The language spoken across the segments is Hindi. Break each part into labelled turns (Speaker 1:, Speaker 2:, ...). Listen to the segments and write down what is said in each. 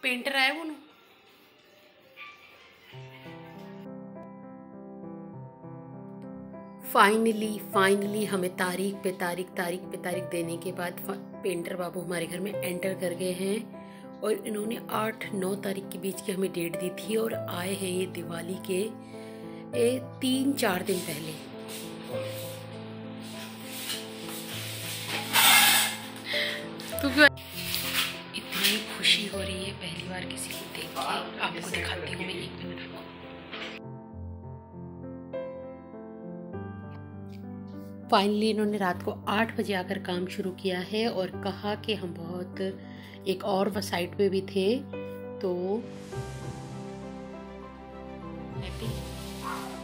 Speaker 1: पेंटर आया वो ना। फाइनली हमें तारीख पे तारीख देने के बाद पेंटर बाबू हमारे घर में एंटर कर गए हैं और इन्होंने 8-9 तारीख के बीच की हमें डेट दी थी और आए हैं ये दिवाली के 3-4 दिन पहले। तो इतनी खुशी हो रही है पहली बार किसी को देख के। आपको दिखाती हूँ मैं, 1 मिनट रुको। फाइनली इन्होंने रात को 8 बजे आकर काम शुरू किया है और कहा कि हम बहुत एक और साइट पे भी थे तो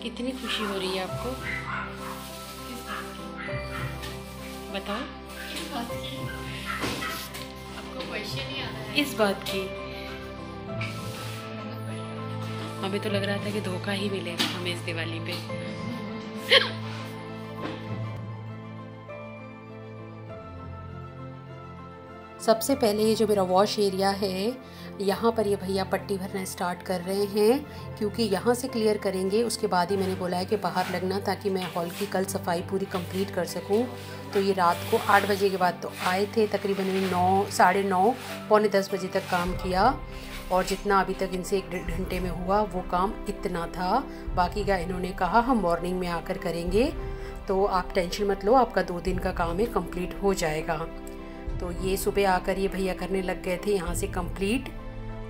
Speaker 1: कितनी खुशी हो रही है आपको बताओ?
Speaker 2: आपको क्वेश्चन नहीं आ रहा है
Speaker 1: इस बात की हमें तो लग रहा था कि धोखा ही मिलेगा हमें इस दिवाली पे। सबसे पहले ये जो मेरा वॉश एरिया है यहाँ पर ये भैया पट्टी भरना स्टार्ट कर रहे हैं क्योंकि यहाँ से क्लियर करेंगे, उसके बाद ही मैंने बोला है कि बाहर लगना ताकि मैं हॉल की कल सफाई पूरी कंप्लीट कर सकूँ। तो ये रात को 8 बजे के बाद तो आए थे, तकरीबन 9, साढ़े 9, पौने 10 बजे तक काम किया और जितना अभी तक इनसे 1-1.5 घंटे में हुआ वो काम इतना था। बाकी का इन्होंने कहा हम मॉर्निंग में आकर करेंगे, तो आप टेंशन मत लो, आपका 2 दिन का काम है कंप्लीट हो जाएगा। तो ये सुबह आकर ये भैया करने लग गए थे यहाँ से कंप्लीट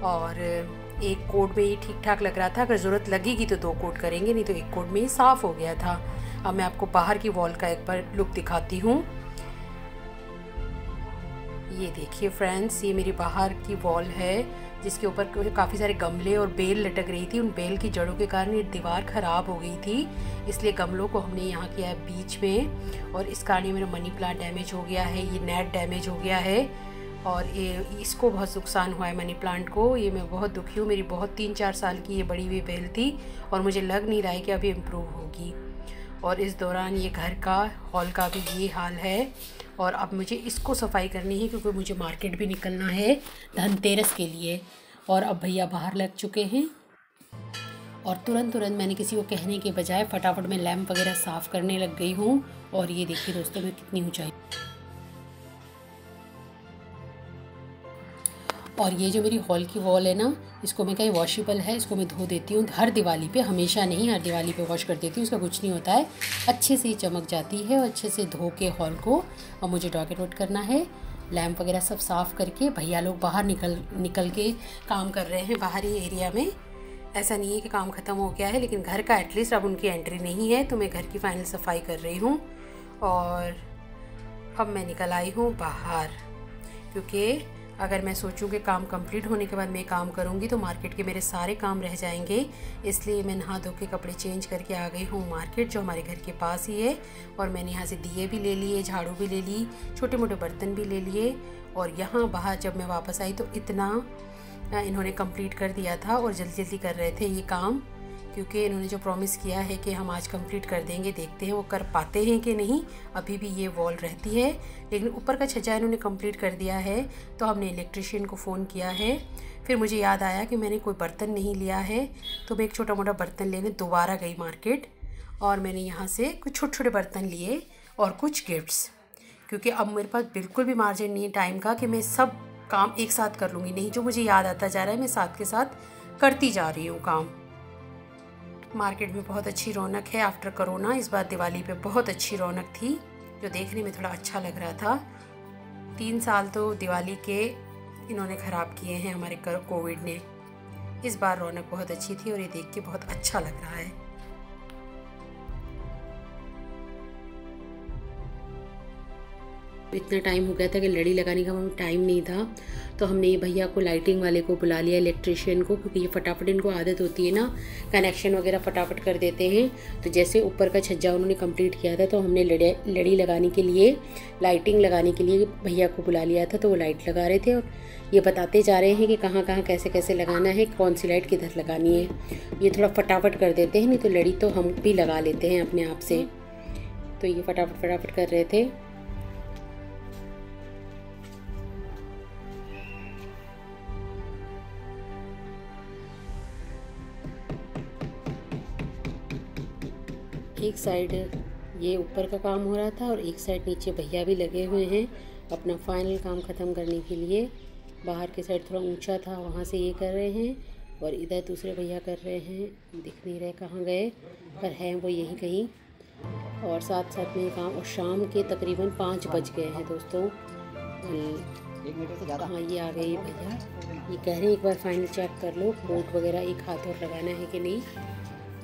Speaker 1: और एक कोड में ये ठीक ठाक लग रहा था, अगर ज़रूरत लगेगी तो 2 कोड करेंगे, नहीं तो 1 कोड में ही साफ़ हो गया था। अब मैं आपको बाहर की वॉल का एक बार लुक दिखाती हूँ। ये देखिए फ्रेंड्स, ये मेरी बाहर की वॉल है जिसके ऊपर काफ़ी सारे गमले और बेल लटक रही थी। उन बेल की जड़ों के कारण ये दीवार ख़राब हो गई थी, इसलिए गमलों को हमने यहाँ किया है बीच में और इस कारण मेरा मनी प्लांट डैमेज हो गया है, ये नेट डैमेज हो गया है और ये इसको बहुत नुकसान हुआ है मनी प्लांट को। ये मैं बहुत दुखी हूँ, मेरी बहुत 3-4 साल की ये बड़ी हुई बेल थी और मुझे लग नहीं रहा है कि अभी इम्प्रूव होगी। और इस दौरान ये घर का हॉल का भी ये हाल है और अब मुझे इसको सफाई करनी है क्योंकि मुझे मार्केट भी निकलना है धनतेरस के लिए। और अब भैया बाहर लग चुके हैं और तुरंत मैंने किसी को कहने के बजाय फटाफट मैं लैंप वगैरह साफ़ करने लग गई हूँ। और ये देखिए दोस्तों मैं कितनी ऊंचाई, और ये जो मेरी हॉल की वॉल है ना, इसको मैं कहीं वॉशेबल है, इसको मैं धो देती हूँ हर दिवाली पे, हमेशा नहीं, हर दिवाली पे वॉश कर देती हूँ, उसका कुछ नहीं होता है, अच्छे से चमक जाती है और अच्छे से धो के हॉल को। और मुझे डॉकेट वोट करना है, लैंप वगैरह सब साफ़ करके भैया लोग बाहर निकल के काम कर रहे हैं बाहरी एरिया में। ऐसा नहीं है कि काम ख़त्म हो गया है, लेकिन घर का एटलीस्ट अब उनकी एंट्री नहीं है, तो मैं घर की फाइनल सफाई कर रही हूँ। और अब मैं निकल आई हूँ बाहर क्योंकि अगर मैं सोचूं कि काम कंप्लीट होने के बाद मैं काम करूंगी तो मार्केट के मेरे सारे काम रह जाएंगे, इसलिए मैं नहा धो के कपड़े चेंज करके आ गई हूँ मार्केट जो हमारे घर के पास ही है। और मैंने यहाँ से दिए भी ले लिए, झाड़ू भी ले ली, छोटे मोटे बर्तन भी ले लिए। और यहाँ बाहर जब मैं वापस आई तो इतना इन्होंने कंप्लीट कर दिया था और जल्दी कर रहे थे ये काम, क्योंकि इन्होंने जो प्रॉमिस किया है कि हम आज कंप्लीट कर देंगे, देखते हैं वो कर पाते हैं कि नहीं। अभी भी ये वॉल रहती है, लेकिन ऊपर का छज्जा इन्होंने कंप्लीट कर दिया है। तो हमने इलेक्ट्रिशियन को फ़ोन किया है। फिर मुझे याद आया कि मैंने कोई बर्तन नहीं लिया है, तो मैं एक छोटा मोटा बर्तन लेने दोबारा गई मार्केट और मैंने यहाँ से कुछ छोटे बर्तन लिए और कुछ गिफ्ट्स, क्योंकि अब मेरे पास बिल्कुल भी मार्जिन नहीं है टाइम का कि मैं सब काम एक साथ कर लूँगी, नहीं, जो मुझे याद आता जा रहा है मैं साथ के साथ करती जा रही हूँ काम। मार्केट में बहुत अच्छी रौनक है आफ्टर कोरोना, इस बार दिवाली पे बहुत अच्छी रौनक थी जो देखने में थोड़ा अच्छा लग रहा था। 3 साल तो दिवाली के इन्होंने ख़राब किए हैं हमारे कोविड ने, इस बार रौनक बहुत अच्छी थी और ये देख के बहुत अच्छा लग रहा है। इतना टाइम हो गया था कि लड़ी लगाने का टाइम नहीं था, तो हमने ये भैया को लाइटिंग वाले को बुला लिया, इलेक्ट्रिशियन को, क्योंकि ये फटाफट इनको आदत होती है ना, कनेक्शन वगैरह फटाफट कर देते हैं। तो जैसे ऊपर का छज्जा उन्होंने कंप्लीट किया था तो हमने लड़ी लगाने के लिए, लाइटिंग लगाने के लिए भैया को बुला लिया था, तो वो लाइट लगा रहे थे और ये बताते जा रहे हैं कि कहाँ कहाँ कैसे कैसे लगाना है, कौन सी लाइट किधर लगानी है। ये थोड़ा फटाफट कर देते हैं, नहीं तो लड़ी तो हम भी लगा लेते हैं अपने आप से। तो ये फटाफट कर रहे थे। एक साइड ये ऊपर का काम हो रहा था और एक साइड नीचे भैया भी लगे हुए हैं अपना फाइनल काम ख़त्म करने के लिए। बाहर के साइड थोड़ा ऊंचा था, वहाँ से ये कर रहे हैं और इधर दूसरे भैया कर रहे हैं। दिख नहीं रहे कहाँ गए, पर हैं वो यहीं कहीं। और साथ साथ में काम, और शाम के तकरीबन 5 बज गए हैं दोस्तों। हाँ, ये आ गए भैया। ये कह रहे हैं एक बार फाइनल चेक कर लो, कोट वगैरह एक हाथ और लगाना है कि नहीं।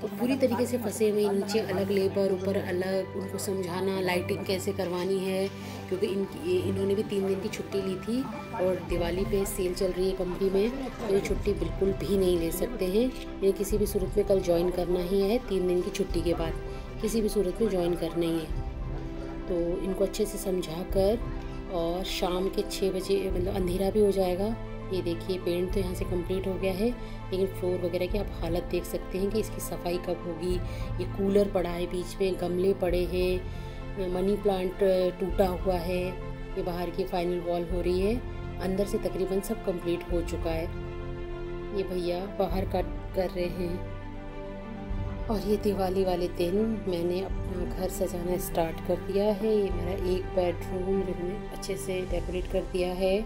Speaker 1: तो पूरी तरीके से फंसे हुए, नीचे अलग लेबर, ऊपर अलग, उनको समझाना लाइटिंग कैसे करवानी है, क्योंकि इन्होंने भी 3 दिन की छुट्टी ली थी और दिवाली पे सेल चल रही है कंपनी में, तो ये छुट्टी बिल्कुल भी नहीं ले सकते हैं। ये किसी भी सूरत में कल ज्वाइन करना ही है, 3 दिन की छुट्टी के बाद किसी भी सूरत में ज्वाइन करना ही है। तो इनको अच्छे से समझा कर, और शाम के 6 बजे मतलब अंधेरा भी हो जाएगा। ये देखिए पेंट तो यहाँ से कंप्लीट हो गया है, लेकिन फ्लोर वगैरह की आप हालत देख सकते हैं कि इसकी सफाई कब होगी। ये कूलर पड़ा है बीच में, गमले पड़े हैं, मनी प्लांट टूटा हुआ है। ये बाहर की फाइनल वॉल हो रही है, अंदर से तकरीबन सब कंप्लीट हो चुका है। ये भैया बाहर कट कर रहे हैं। और ये दिवाली वाले दिन मैंने अपना घर सजाना स्टार्ट कर दिया है। ये मेरा एक बेडरूम जो मैंने अच्छे से डेकोरेट कर दिया है।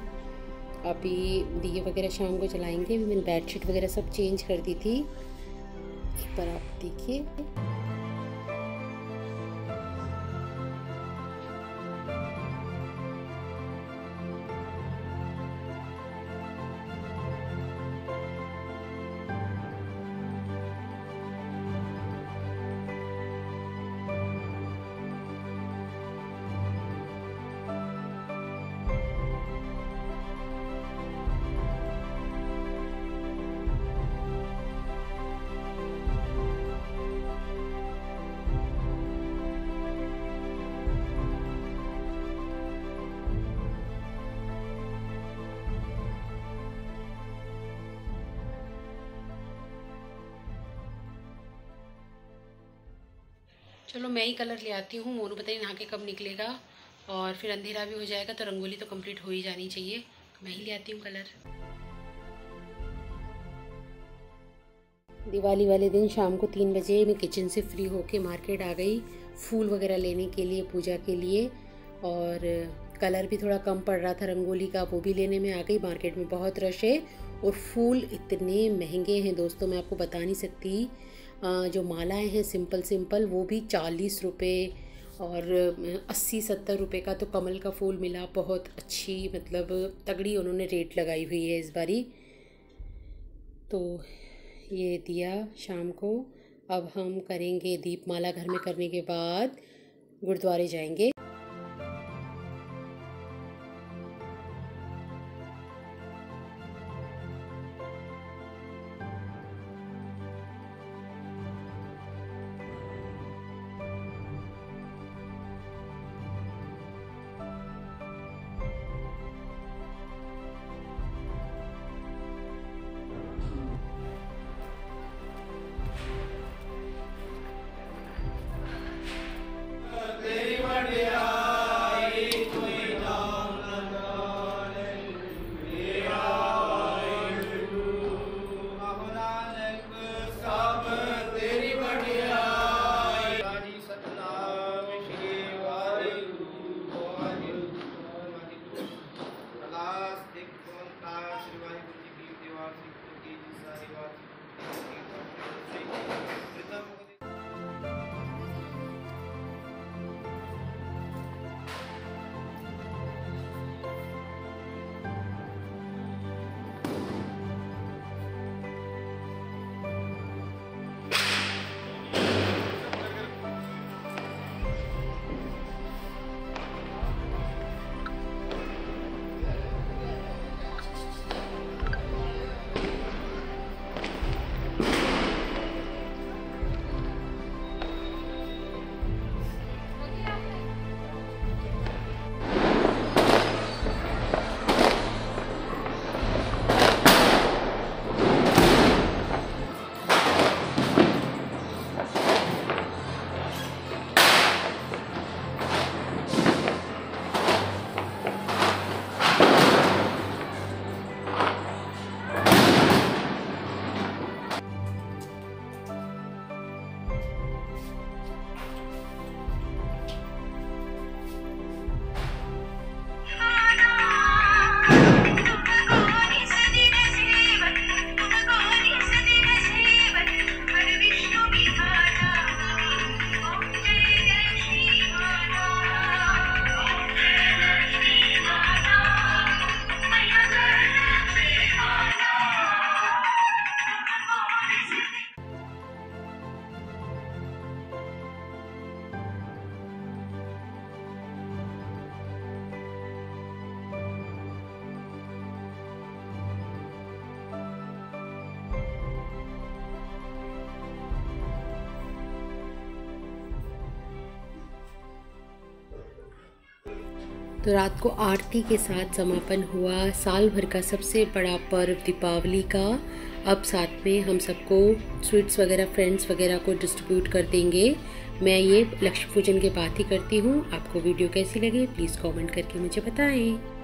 Speaker 1: अभी दिए वगैरह शाम को जलाएंगे। मैंने बेडशीट वगैरह सब चेंज कर दी थी, एक बार आप देखिए। चलो मैं ही कलर ले आती हूँ, मोनू पता नहीं नहा के कब निकलेगा, और फिर अंधेरा भी हो जाएगा, तो रंगोली तो कंप्लीट हो ही जानी चाहिए। मैं ही ले आती हूँ कलर। दिवाली वाले दिन शाम को 3 बजे मैं किचन से फ्री होके मार्केट आ गई फूल वगैरह लेने के लिए, पूजा के लिए। और कलर भी थोड़ा कम पड़ रहा था रंगोली का, वो भी लेने में आ गई। मार्केट में बहुत रश है और फूल इतने महंगे हैं दोस्तों, मैं आपको बता नहीं सकती। जो मालाएं हैं सिंपल वो भी 40 रुपये और 80-70 रुपये का तो कमल का फूल मिला। बहुत अच्छी मतलब तगड़ी उन्होंने रेट लगाई हुई है इस बारी। तो ये दिया शाम को। अब हम करेंगे दीपमाला, घर में करने के बाद गुरुद्वारे जाएंगे। तो रात को आरती के साथ समापन हुआ साल भर का सबसे बड़ा पर्व दीपावली का। अब साथ में हम सबको स्वीट्स वगैरह फ्रेंड्स वगैरह को डिस्ट्रीब्यूट कर देंगे। मैं ये लक्ष्मी पूजन के बाद ही करती हूँ। आपको वीडियो कैसी लगी प्लीज़ कमेंट करके मुझे बताएं।